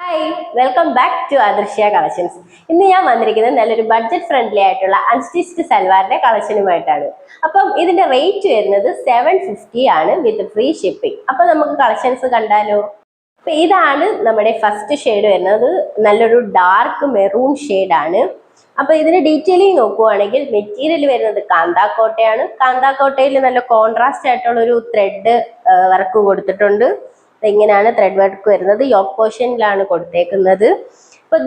Hi, welcome back to അദൃശ്യ collections. ഇന്ന് ഞാൻ വന്നിരിക്കുന്നത് നല്ലൊരു ബഡ്ജറ്റ് ഫ്രണ്ട്ലി ആയിട്ടുള്ള അൺസ്റ്റിച്ച്ഡ് സൽവാറിന്റെ കളക്ഷനുമായിട്ടാണ്. അപ്പം ഇതിന്റെ റേറ്റ് വരുന്നത് 750 ആണ് വിത്ത് ഫ്രീ ഷിപ്പിംഗ്. അപ്പൊ നമുക്ക് കളക്ഷൻസ് കണ്ടാലോ. അപ്പൊ ഇതാണ് നമ്മുടെ ഫസ്റ്റ് ഷെയ്ഡ് വരുന്നത്. നല്ലൊരു ഡാർക്ക് മെറൂൺ ഷെയ്ഡാണ്. അപ്പൊ ഇതിന്റെ ഡീറ്റെയിലിംഗ് നോക്കുവാണെങ്കിൽ മെറ്റീരിയൽ വരുന്നത് കാന്താക്കോട്ടയാണ്. കാന്താക്കോട്ടയിൽ നല്ല കോൺട്രാസ്റ്റ് ആയിട്ടുള്ള ഒരു ത്രെഡ് വർക്ക് കൊടുത്തിട്ടുണ്ട്. ഇങ്ങനെയാണ് ത്രെഡ് വർക്ക് വരുന്നത്. യോക്ക് പോർഷനിലാണ് കൊടുത്തേക്കുന്നത്. അപ്പൊ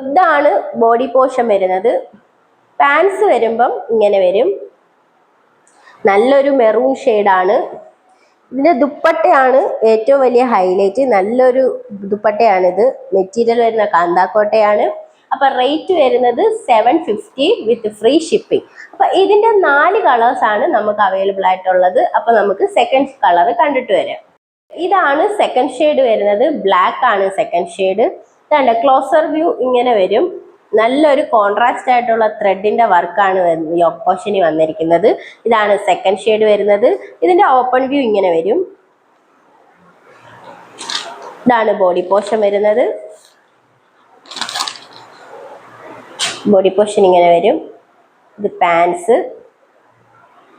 ഇതാണ് ബോഡി പോർഷൻ വരുന്നത്. പാൻസ് വരുമ്പം ഇങ്ങനെ വരും. നല്ലൊരു മെറൂൺ ഷെയ്ഡാണ്. ഇതിന്റെ ദുപ്പട്ടയാണ് ഏറ്റവും വലിയ ഹൈലൈറ്റ്. നല്ലൊരു ദുപ്പട്ടയാണിത്. മെറ്റീരിയൽ വരുന്ന കാന്താക്കോട്ടയാണ്. അപ്പൊ റേറ്റ് വരുന്നത് 750 വിത്ത് ഫ്രീ ഷിപ്പിംഗ്. അപ്പൊ ഇതിന്റെ 4 കളേഴ്സ് ആണ് നമുക്ക് അവൈലബിൾ ആയിട്ടുള്ളത്. അപ്പൊ നമുക്ക് സെക്കൻഡ് കളർ കണ്ടിട്ട് വരാം. ഇതാണ് സെക്കൻഡ് ഷെയ്ഡ് വരുന്നത്. ബ്ലാക്ക് ആണ് സെക്കൻഡ് ഷെയ്ഡ്. ഇതാണ് ക്ലോസർ വ്യൂ. ഇങ്ങനെ വരും. നല്ലൊരു കോൺട്രാസ്റ്റ് ആയിട്ടുള്ള ത്രെഡിന്റെ വർക്കാണ് യോക്ക് പോർഷനിൽ വന്നിരിക്കുന്നത്. ഇതാണ് സെക്കൻഡ് ഷെയ്ഡ് വരുന്നത്. ഇതിന്റെ ഓപ്പൺ വ്യൂ ഇങ്ങനെ വരും. ഇതാണ് ബോഡി പോർഷൻ വരുന്നത്. ബോഡി പോർഷൻ ഇങ്ങനെ വരും. ഇത് പാൻസ്.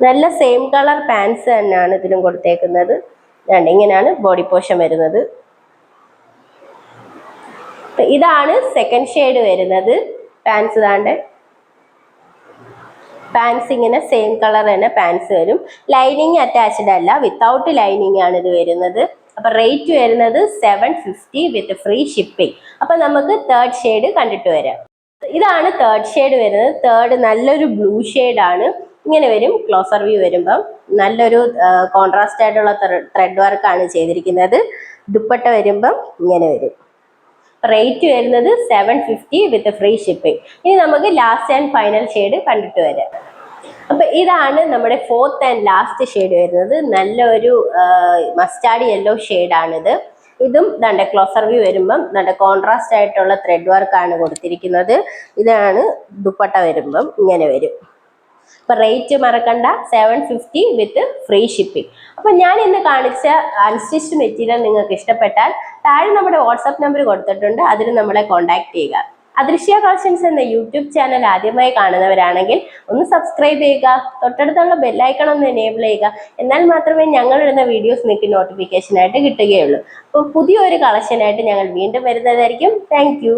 നല്ല സെയിം കളർ പാൻസ് തന്നെയാണ് ഇതിലും കൊടുത്തേക്കുന്നത്. ഇങ്ങനെയാണ് ബോഡി പോർഷൻ വരുന്നത്. ഇതാണ് സെക്കൻഡ് ഷെയ്ഡ് വരുന്നത്. പാൻസ് താണ്ട് പാൻസ് ഇങ്ങനെ സെയിം കളർ തന്നെ പാൻസ് വരും. ലൈനിങ് അറ്റാച്ച്ഡ് അല്ല, വിത്തൗട്ട് ലൈനിങ് ആണ് ഇത് വരുന്നത്. അപ്പൊ റേറ്റ് വരുന്നത് 750 വിത്ത് ഫ്രീ ഷിപ്പിംഗ്. അപ്പൊ നമുക്ക് തേർഡ് ഷെയ്ഡ് കണ്ടിട്ട് വരാം. ഇതാണ് തേർഡ് ഷെയ്ഡ് വരുന്നത്. തേർഡ് നല്ലൊരു ബ്ലൂ ഷെയ്ഡാണ്. ഇങ്ങനെ വരും. ക്ലോസർ വ്യൂ വരുമ്പം നല്ലൊരു കോൺട്രാസ്റ്റ് ആയിട്ടുള്ള ത്രെഡ് വർക്കാണ് ചെയ്തിരിക്കുന്നത്. ദുപ്പട്ട വരുമ്പം ഇങ്ങനെ വരും. റേറ്റ് വരുന്നത് 750 വിത്ത് ഫ്രീ ഷിപ്പിംഗ്. ഇനി നമുക്ക് ലാസ്റ്റ് ആൻഡ് ഫൈനൽ ഷെയ്ഡ് കണ്ടിട്ട് വരാം. അപ്പൊ ഇതാണ് നമ്മുടെ ഫോർത്ത് ആൻഡ് ലാസ്റ്റ് ഷെയ്ഡ് വരുന്നത്. നല്ലൊരു മസ്റ്റാർഡ് യെല്ലോ ഷെയ്ഡാണിത്. ഇതും നല്ല ക്ലോസർ വ്യൂ വരുമ്പം നല്ല കോൺട്രാസ്റ്റ് ആയിട്ടുള്ള ത്രെഡ് വർക്കാണ് കൊടുത്തിരിക്കുന്നത്. ഇതാണ് ദുപ്പട്ട വരുമ്പം ഇങ്ങനെ വരും. അപ്പൊ റേറ്റ് മറക്കണ്ട, 750 വിത്ത് ഫ്രീ ഷിപ്പിംഗ്. അപ്പൊ ഞാൻ ഇന്ന് കാണിച്ച അൺസ്റ്റിച്ച്ഡ് മെറ്റീരിയൽ നിങ്ങൾക്ക് ഇഷ്ടപ്പെട്ടാൽ താഴെ നമ്മുടെ വാട്സാപ്പ് നമ്പർ കൊടുത്തിട്ടുണ്ട്. അതിൽ നമ്മളെ കോൺടാക്ട് ചെയ്യുക. അദൃശ്യ കളക്ഷൻസ് എന്ന യൂട്യൂബ് ചാനൽ ആദ്യമായി കാണുന്നവരാണെങ്കിൽ ഒന്ന് സബ്സ്ക്രൈബ് ചെയ്യുക. തൊട്ടടുത്തുള്ള ബെല്ലൈക്കൺ ഒന്ന് എനേബിൾ ചെയ്യുക. എന്നാൽ മാത്രമേ ഞങ്ങൾ ഇടുന്ന വീഡിയോസ് നിങ്ങൾക്ക് നോട്ടിഫിക്കേഷൻ ആയിട്ട് കിട്ടുകയുള്ളൂ. അപ്പോൾ പുതിയൊരു കളക്ഷനായിട്ട് ഞങ്ങൾ വീണ്ടും വരുന്നതായിരിക്കും. താങ്ക്